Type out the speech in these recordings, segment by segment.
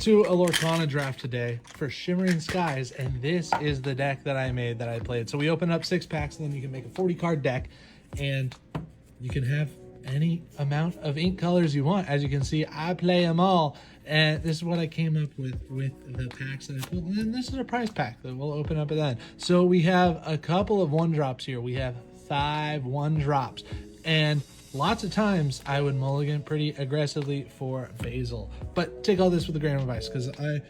to a Lorcana draft today for Shimmering Skies, and this is the deck that I made that I played. So we open up 6 packs, and then you can make a 40 card deck, and you can have any amount of ink colors you want. As you can see, I play them all, and this is what I came up with the packs that I pulled. And then this is a prize pack that we'll open up at the end. So we have a couple of 1-drops here. We have 5 1-drops, and lots of times I would mulligan pretty aggressively for Basil, but take all this with a grain of ice, because I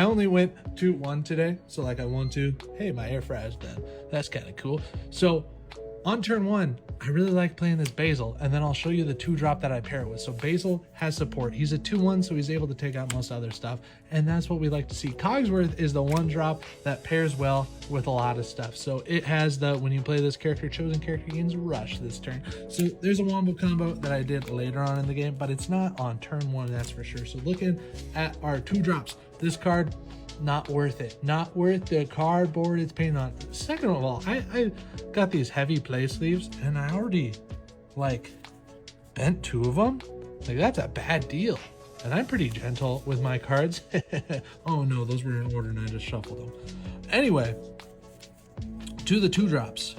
only went 2-1 today. So like I won 2. Hey, my air fryer's done. That's kind of cool. So on turn 1, I really like playing this Basil, and then I'll show you the 2-drop that I pair it with. So Basil has support. He's a 2-1, so he's able to take out most other stuff, and that's what we like to see. Cogsworth is the 1-drop that pairs well with a lot of stuff. So it has the, when you play this character, chosen character gains rush this turn. So there's a wombo combo that I did later on in the game, but it's not on turn 1, that's for sure. So looking at our 2-drops, this card, not worth it. Not worth the cardboard it's painted on. Second of all, I got these heavy play sleeves, and I already like bent 2 of them. Like, that's a bad deal. And I'm pretty gentle with my cards. Oh no, those were in order and I just shuffled them. Anyway, to the 2-drops.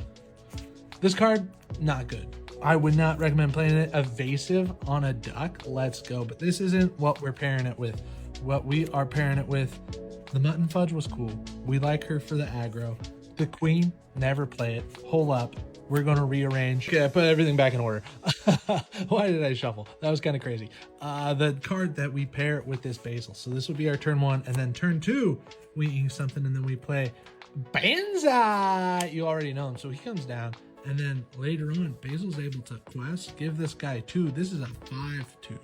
This card, not good. I would not recommend playing it. Evasive on a duck, let's go. But this isn't what we're pairing it with. What we are pairing it with, the Mutton Fudge was cool. We like her for the aggro. The Queen, never play it. Hold up. We're going to rearrange. Okay, I put everything back in order. Why did I shuffle? That was kind of crazy. The card that we pair with this Basil. So this would be our turn 1. And then turn 2, we ink something, and then we play Banzai. You already know him. So he comes down. And then later on, Basil's able to quest. Give this guy 2. This is a 5-2.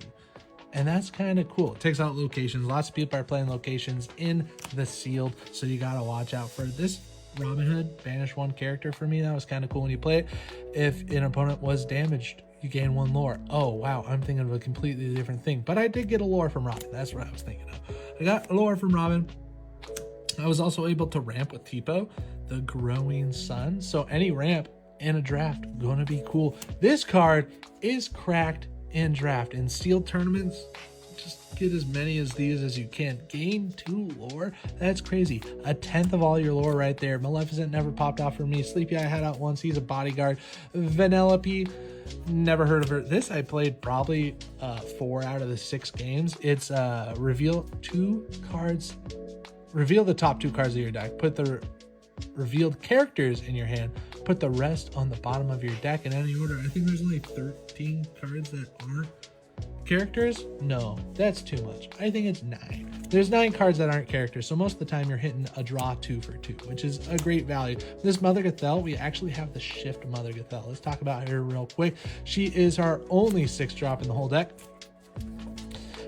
And that's kind of cool. It takes out locations. Lots of people are playing locations in the sealed, so you got to watch out for this. Robin Hood, banish 1 character for me. That was kind of cool when you play it. If an opponent was damaged, you gain 1 lore. Oh, wow. I'm thinking of a completely different thing. But I did get a lore from Robin. That's what I was thinking of. I got a lore from Robin. I was also able to ramp with Tipo, the Growing Sun. So any ramp in a draft, going to be cool. This card is cracked in draft. In sealed tournaments, just get as many as these as you can. Gain 2 lore. That's crazy. 1/10 of all your lore right there. Maleficent never popped off for me. Sleepy I had out once. He's a bodyguard. Vanellope, never heard of her. This I played probably 4 out of the 6 games. It's reveal 2 cards. Reveal the top 2 cards of your deck. Put the revealed characters in your hand. Put the rest on the bottom of your deck in any order. I think there's only 13 cards that aren't characters. No, that's too much. I think it's 9. There's 9 cards that aren't characters, so most of the time you're hitting a draw 2 for 2, which is a great value. This Mother Gothel, we actually have the Shift Mother Gothel. Let's talk about her real quick. She is our only 6-drop in the whole deck,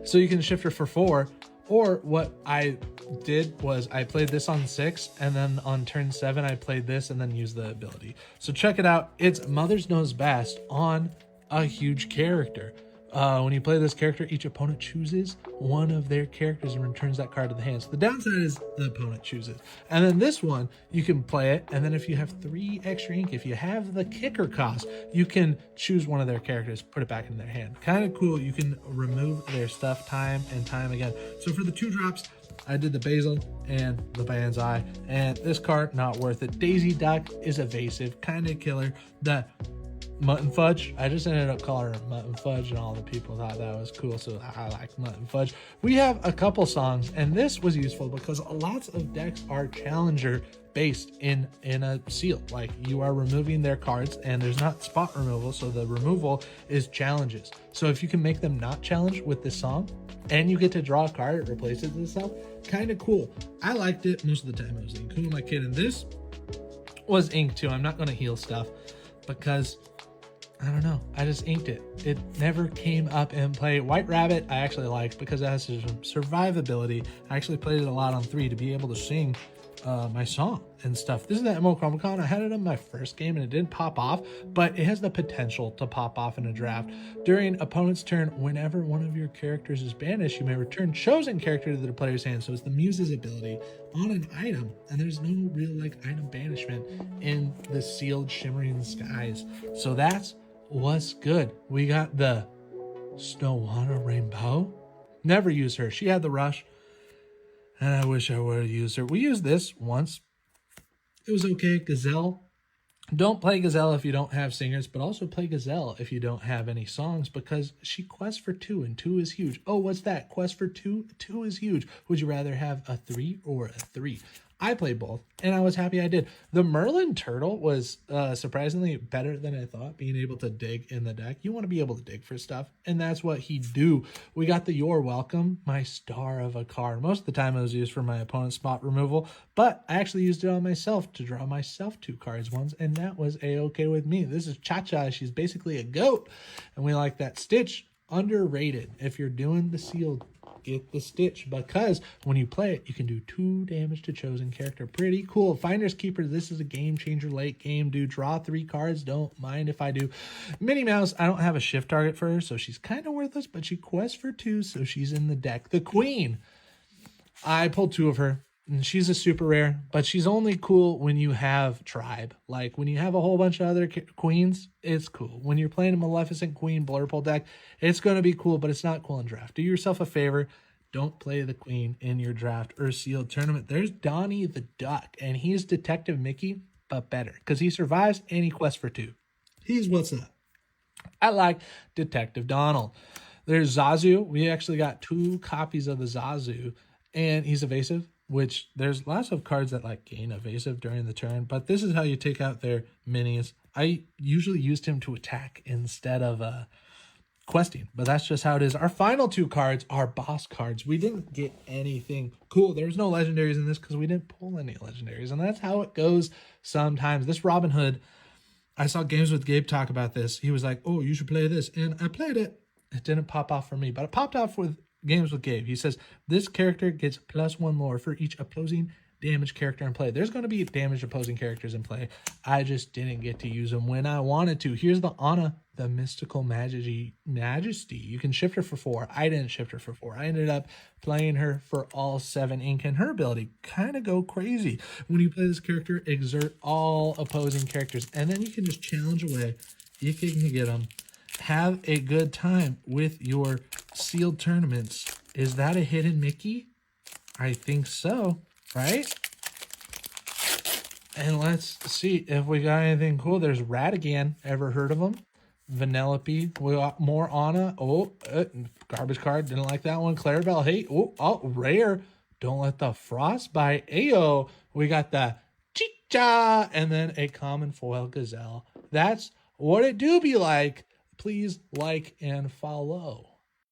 so you can shift her for 4. Or what I did was I played this on 6, and then on turn 7 I played this and then used the ability. So check it out. It's Mother's Knows Best on a huge character. When you play this character, each opponent chooses one of their characters and returns that card to the hand. So the downside is the opponent chooses. And then this one, you can play it, and then if you have 3 extra ink, if you have the kicker cost, you can choose one of their characters, put it back in their hand. Kind of cool. You can remove their stuff time and time again. So for the 2-drops, I did the Basil and the Banzai, and this card, not worth it. Daisy Duck is evasive, kind of killer. The Mutton Fudge, I just ended up calling her Mutton Fudge, and all the people thought that was cool, so I like Mutton Fudge. We have a couple songs, and this was useful because lots of decks are challenger based in a seal. Like, you are removing their cards, and there's not spot removal, so the removal is challenges. So if you can make them not challenge with this song, and you get to draw a card, it replaces itself, kind of cool. I liked it. Most of the time it was ink. Who am I kidding? This was ink too. I'm not going to heal stuff because I don't know. I just inked it. It never came up in play. White Rabbit I actually liked because it has some survivability. I actually played it a lot on 3 to be able to sing my song and stuff. This is the MO Comic Con. I had it on my first game and it didn't pop off, but it has the potential to pop off in a draft. During opponent's turn, whenever one of your characters is banished, you may return chosen character to the player's hand. So it's the Muse's ability on an item, and there's no real like item banishment in the sealed Shimmering Skies. So that's what's good. We got the Snowana Rainbow. Never used her. She had the rush, and I wish I would have used her. We used this once. It was okay. Gazelle. Don't play Gazelle if you don't have singers, but also play Gazelle if you don't have any songs, because she quests for 2, and 2 is huge. Oh, what's that? Quest for 2? 2 is huge. Would you rather have a 3 or a 3? I played both, and I was happy I did. The Merlin Turtle was surprisingly better than I thought, being able to dig in the deck. You want to be able to dig for stuff, and that's what he do. We got the You're Welcome, my star of a card. Most of the time it was used for my opponent's spot removal, but I actually used it on myself to draw myself 2 cards once, and that was A-okay with me. This is Cha-Cha. She's basically a goat, and we like that. Stitch, underrated. If you're doing the sealed, get the Stitch, because when you play it, you can do 2 damage to chosen character. Pretty cool. Finders Keeper, this is a game changer late game. Do draw 3 cards. Don't mind if I do. Minnie Mouse, I don't have a shift target for her, so she's kind of worthless, but she quests for 2, so she's in the deck. The Queen, I pulled 2 of her. And she's a super rare, but she's only cool when you have tribe. Like when you have a whole bunch of other queens, it's cool. When you're playing a Maleficent Queen Blurple deck, it's going to be cool, but it's not cool in draft. Do yourself a favor. Don't play the Queen in your draft or sealed tournament. There's Donnie the Duck, and he's Detective Mickey, but better because he survives and he quests for 2. He's what's up. I like Detective Donald. There's Zazu. We actually got 2 copies of the Zazu, and he's evasive, which there's lots of cards that like gain evasive during the turn, but this is how you take out their minis. I usually used him to attack instead of questing, but that's just how it is. Our final 2 cards are boss cards. We didn't get anything cool. There's no legendaries in this because we didn't pull any legendaries, and that's how it goes sometimes. This Robin Hood, I saw Games with Gabe talk about this. He was like, oh, you should play this, and I played it. It didn't pop off for me, but it popped off with Games with Gabe. He says this character gets +1 more for each opposing damage character in play. There's going to be damaged opposing characters in play. I just didn't get to use them when I wanted to. Here's the Anna, the Mystical Majesty. You can shift her for 4. I didn't shift her for 4. I ended up playing her for all 7 ink, and her ability kind of go crazy. When you play this character, exert all opposing characters, and then you can just challenge away. You can get them. Have a good time with your sealed tournaments. Is that a hidden Mickey? I think so, right? And let's see if we got anything cool. There's Ratigan. Ever heard of him? Vanellope. We got more Anna. Oh, garbage card. Didn't like that one. Clarabelle. Hey, oh, rare. Don't let the frostbite. Ayo. We got the Chicha. And then a common foil Gazelle. That's what it do be like. Please like and follow.